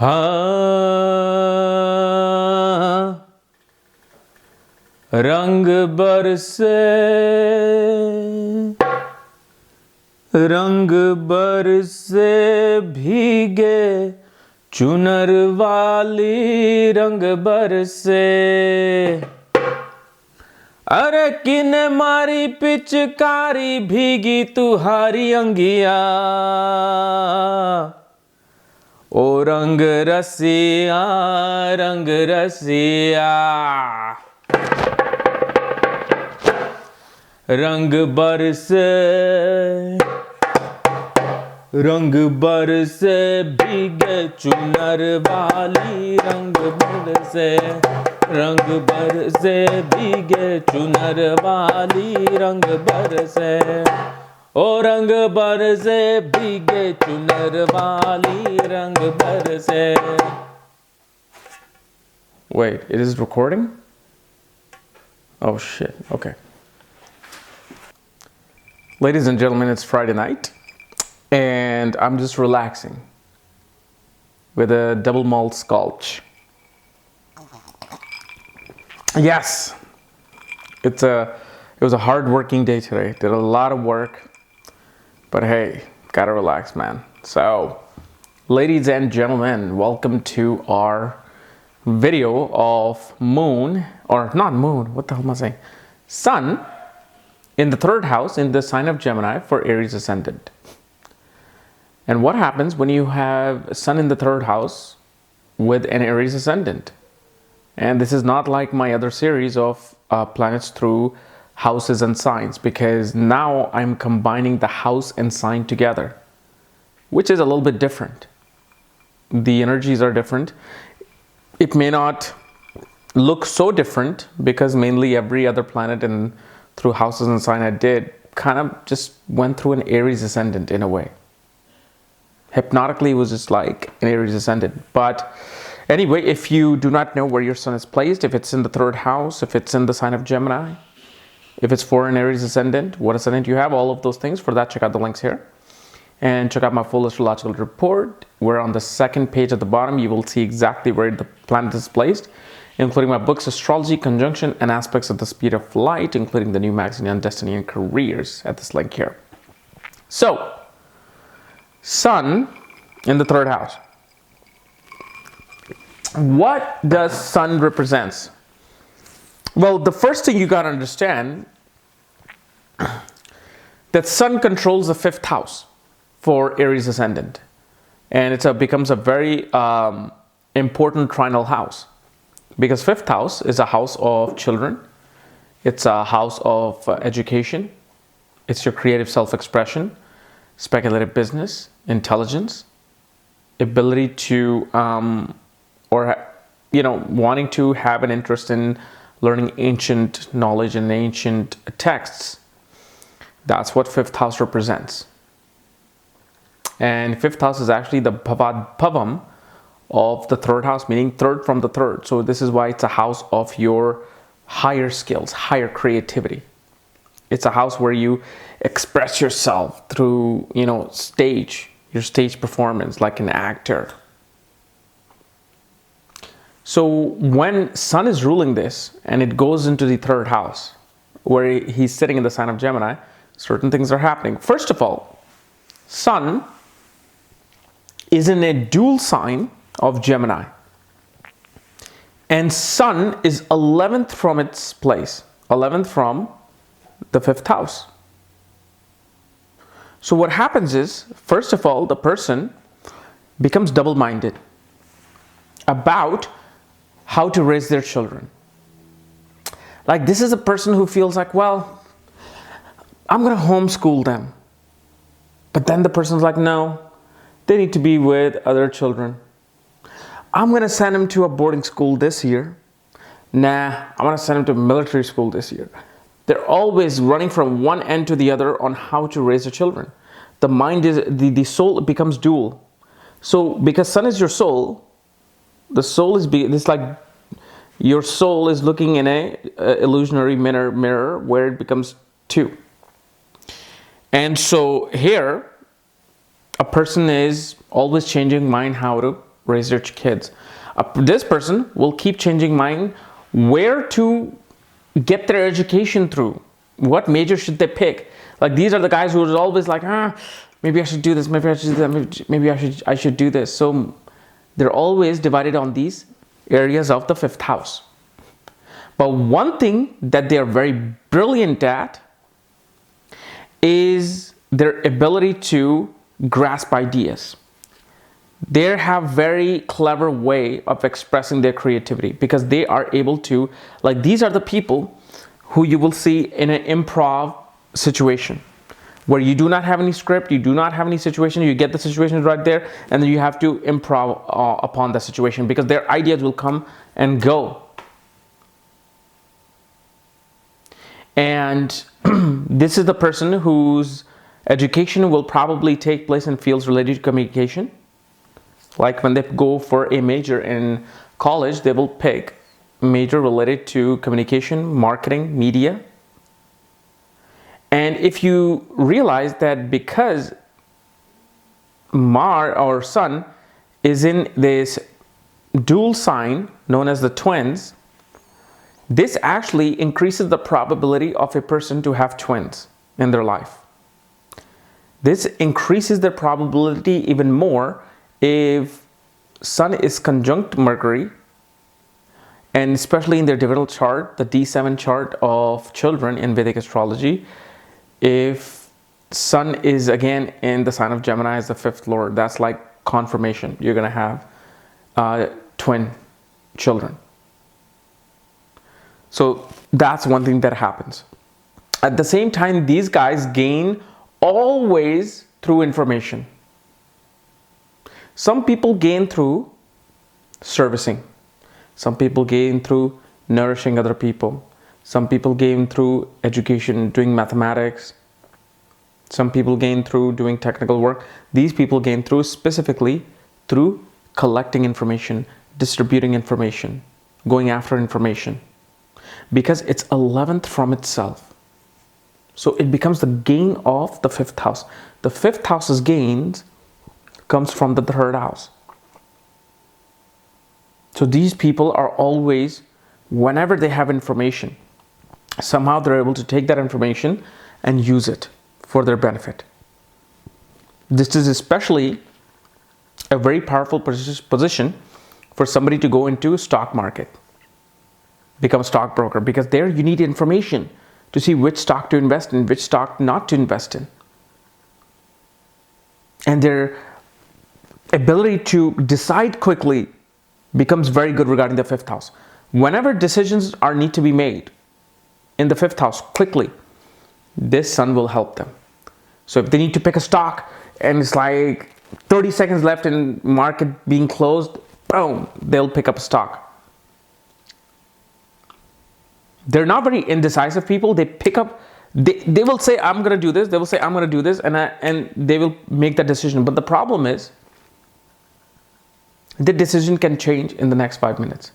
हाँ रंग बरसे भीगे चुनर वाली रंग बरसे। अरे किने मारी पिचकारी भीगी तुहारी अंगिया, ओ रंग रसिया रंग रसिया। रंग बरसे भीगे चुनर वाली रंग बरसे। रंग बरसे भीगे चुनर वाली रंग बरसे। ओ रंग बरसे भीगे चुनर वाली रंग बरसे। Wait, it is recording? Oh shit, okay. Ladies and gentlemen, it's Friday night and I'm just relaxing with a double malt scotch. Yes, it was a hard working day today. Did a lot of work, but hey, gotta relax, man. So, ladies and gentlemen, welcome to our video of moon, or not moon, what the hell am I saying? Sun in the third house in the sign of Gemini for Aries ascendant. And what happens when you have Sun in the third house with an Aries ascendant? And this is not like my other series of planets through houses and signs, because now I'm combining the house and sign together, which is a little bit different. The energies are different. It may not look so different because mainly every other planet and through houses and sign I did kind of just went through an Aries ascendant in a way. Hypnotically, it was just like an Aries ascendant. But anyway, if you do not know where your sun is placed, if it's in the third house, if it's in the sign of Gemini, if it's for an Aries ascendant, what ascendant you have, all of those things, for that, check out the links here. And check out my full astrological report, where on the second page at the bottom, you will see exactly where the planet is placed, including my books, Astrology, Conjunction, and Aspects of the Speed of Light, including the new magazine on Destiny and Careers at this link here. So, Sun in the third house. What does Sun represents? Well, the first thing you got to understand that Sun controls the fifth house for Aries ascendant, and it becomes a very important trinal house, because fifth house is a house of children, it's a house of education, it's your creative self-expression, speculative business, intelligence, ability to wanting to have an interest in learning ancient knowledge and ancient texts. That's what fifth house represents. And fifth house is actually the bhavam of the third house, meaning third from the third. So this is why it's a house of your higher skills, higher creativity. It's a house where you express yourself through, your stage performance like an actor. So when Sun is ruling this and it goes into the third house where he's sitting in the sign of Gemini, certain things are happening. First of all, Sun is in a dual sign of Gemini, and Sun is 11th from its place, 11th from the fifth house. So what happens is, first of all, the person becomes double-minded about how to raise their children. Like, this is a person who feels like, well, I'm going to homeschool them. But then the person's like, no, they need to be with other children. I'm going to send them to a boarding school this year. Nah, I'm going to send them to military school this year. They're always running from one end to the other on how to raise their children. The mind is, the soul becomes dual. So because Sun is your soul, the soul is, it's like your soul is looking in a illusionary mirror where it becomes two. And so here, a person is always changing mind how to raise their kids. This person will keep changing mind where to get their education through. What major should they pick? Like, these are the guys who are always like, maybe I should do this, maybe I should do that, maybe I should do this. So they're always divided on these areas of the 5th house. But one thing that they are very brilliant at is their ability to grasp ideas. They have very clever way of expressing their creativity, because they are able to, like, these are the people who you will see in an improv situation where you do not have any script, you do not have any situation, you get the situation right there, and then you have to improv upon the situation, because their ideas will come and go. And this is the person whose education will probably take place in fields related to communication. Like when they go for a major in college, they will pick major related to communication, marketing, media. And if you realize that because Mars or Sun is in this dual sign known as the twins, this actually increases the probability of a person to have twins in their life. This increases their probability even more if Sun is conjunct Mercury, and especially in their development chart, the D7 chart of children in Vedic astrology, if Sun is again in the sign of Gemini as the 5th lord, that's like confirmation. You're going to have twin children. So that's one thing that happens. At the same time, these guys gain always through information. Some people gain through servicing. Some people gain through nourishing other people. Some people gain through education, doing mathematics. Some people gain through doing technical work. These people gain through specifically through collecting information, distributing information, going after information. Because it's 11th from itself. So it becomes the gain of the 5th house. The 5th house's gains comes from the 3rd house. So these people are always, whenever they have information, somehow they're able to take that information and use it for their benefit. This is especially a very powerful position for somebody to go into stock market, become a stockbroker, because there you need information to see which stock to invest in, which stock not to invest in. And their ability to decide quickly becomes very good regarding the 5th house. Whenever decisions need to be made in the 5th house quickly, this Sun will help them. So if they need to pick a stock and it's like 30 seconds left in market being closed, boom, they'll pick up a stock. They're not very indecisive people. They pick up, they will say, I'm going to do this. They will say, I'm going to do this. And they will make that decision. But the problem is, the decision can change in the next 5 minutes.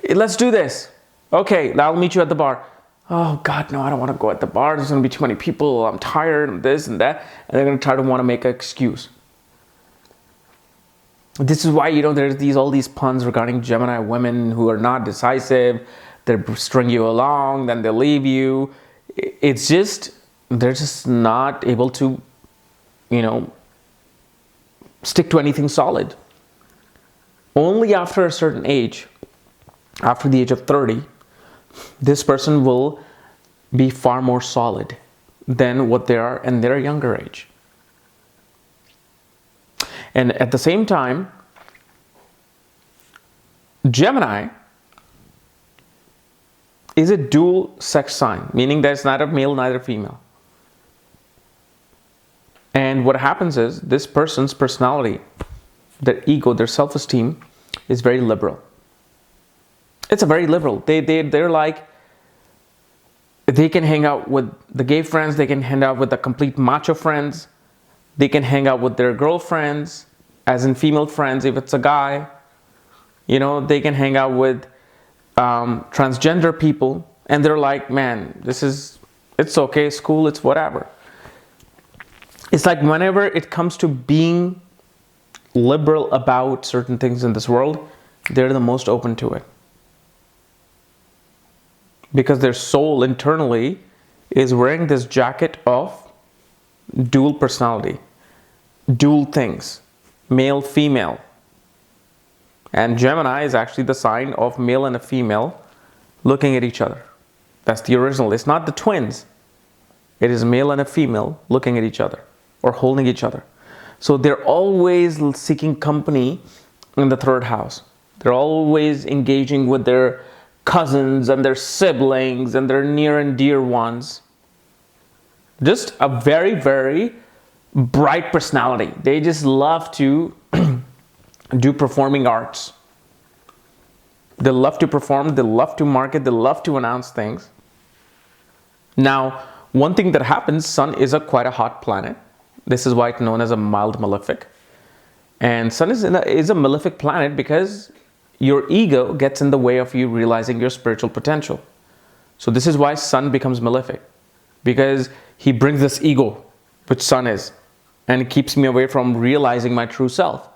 Let's do this. Okay, I'll meet you at the bar. Oh God, no, I don't want to go at the bar. There's going to be too many people. I'm tired and this and that. And they're going to try to want to make an excuse. This is why, there's all these puns regarding Gemini women who are not decisive. They string you along, then they leave you. It's just, they're just not able to, stick to anything solid. Only after a certain age, after the age of 30, this person will be far more solid than what they are in their younger age. And at the same time, Gemini is a dual sex sign, meaning there's neither male, neither female. And what happens is, this person's personality, their ego, their self-esteem is very liberal. It's a very liberal. They're like, they can hang out with the gay friends, they can hang out with the complete macho friends, they can hang out with their girlfriends, as in female friends if it's a guy. They can hang out with transgender people, and they're like, man, it's okay, it's cool, it's whatever. It's like whenever it comes to being liberal about certain things in this world, they're the most open to it. Because their soul internally is wearing this jacket of dual personality, dual things, male, female. And Gemini is actually the sign of male and a female looking at each other. That's the original. It's not the twins. It is male and a female looking at each other or holding each other. So they're always seeking company in the third house. They're always engaging with their cousins and their siblings and their near and dear ones. Just a very, very bright personality. They just love to do performing arts. They love to perform, they love to market, they love to announce things. Now, one thing that happens, Sun is quite a hot planet. This is why it's known as a mild malefic. And Sun is a malefic planet because your ego gets in the way of you realizing your spiritual potential. So this is why Sun becomes malefic, because he brings this ego, which Sun is, and it keeps me away from realizing my true self.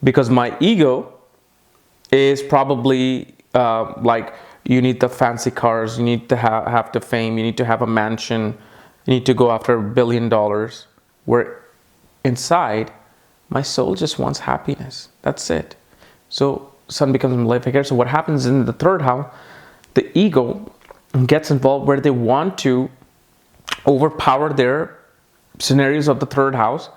Because my ego is probably like, you need the fancy cars, you need to have the fame, you need to have a mansion, you need to go after $1 billion. Where inside, my soul just wants happiness. That's it. So Sun becomes malefic here. So what happens in the third house, the ego gets involved where they want to overpower their scenarios of the third house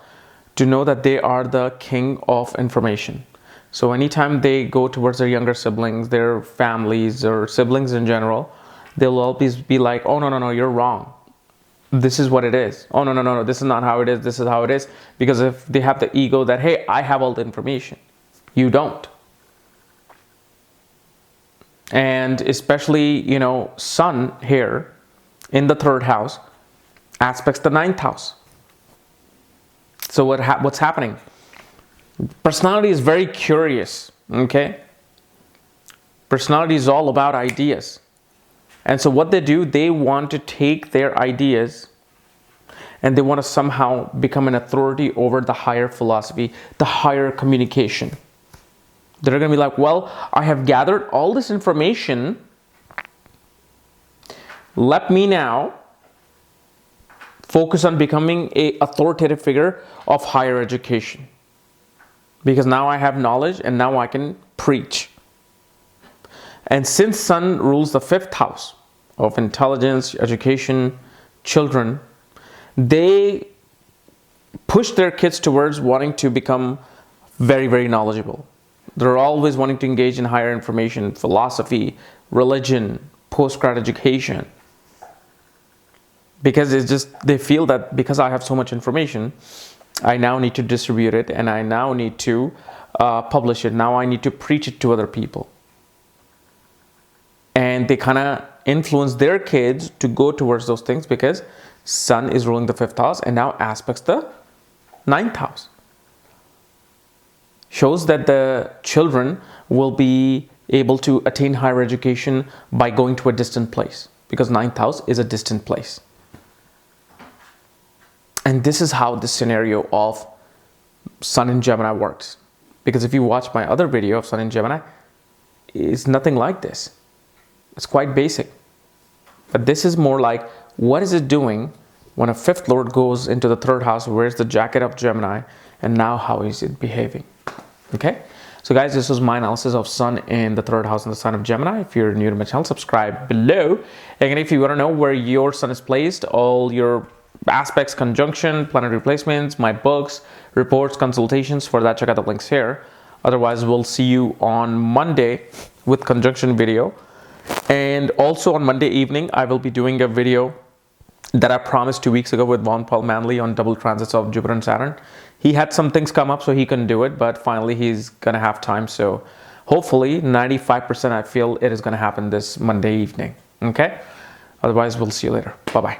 to know that they are the king of information. So anytime they go towards their younger siblings, their families, or siblings in general, they'll always be like, oh, no, you're wrong. This is what it is. Oh, no, this is not how it is. This is how it is. Because if they have the ego that, hey, I have all the information, you don't. And especially, Sun here in the third house aspects the ninth house. So what's happening? Personality is very curious, okay? Personality is all about ideas. And so what they do, they want to take their ideas and they want to somehow become an authority over the higher philosophy, the higher communication. They're going to be like, well, I have gathered all this information. Let me now focus on becoming an authoritative figure of higher education. Because now I have knowledge and now I can preach. And since Sun rules the fifth house of intelligence, education, children, they push their kids towards wanting to become very, very knowledgeable. They're always wanting to engage in higher information, philosophy, religion, postgrad education. Because it's just, they feel that because I have so much information, I now need to distribute it and I now need to publish it. Now I need to preach it to other people. And they kind of influence their kids to go towards those things because Sun is ruling the fifth house and now aspects the ninth house. Shows that the children will be able to attain higher education by going to a distant place, because ninth house is a distant place. And this is how the scenario of Sun in Gemini works. Because if you watch my other video of Sun in Gemini, it's nothing like this. It's quite basic. But this is more like, what is it doing when a fifth lord goes into the third house, wears the jacket of Gemini, and now how is it behaving? Okay? So guys, this was my analysis of Sun in the third house and the sign of Gemini. If you're new to my channel, subscribe below. And if you want to know where your Sun is placed, all your aspects, conjunction, planetary placements, my books, reports, consultations, for that check out the links here. Otherwise, we'll see you on Monday with conjunction video. And also on Monday evening, I will be doing a video that I promised 2 weeks ago with Von Paul Manley on double transits of Jupiter and Saturn. He had some things come up, so he couldn't do it, but finally he's gonna have time. So hopefully 95% I feel it is gonna happen this Monday evening. Okay? Otherwise, we'll see you later. Bye-bye.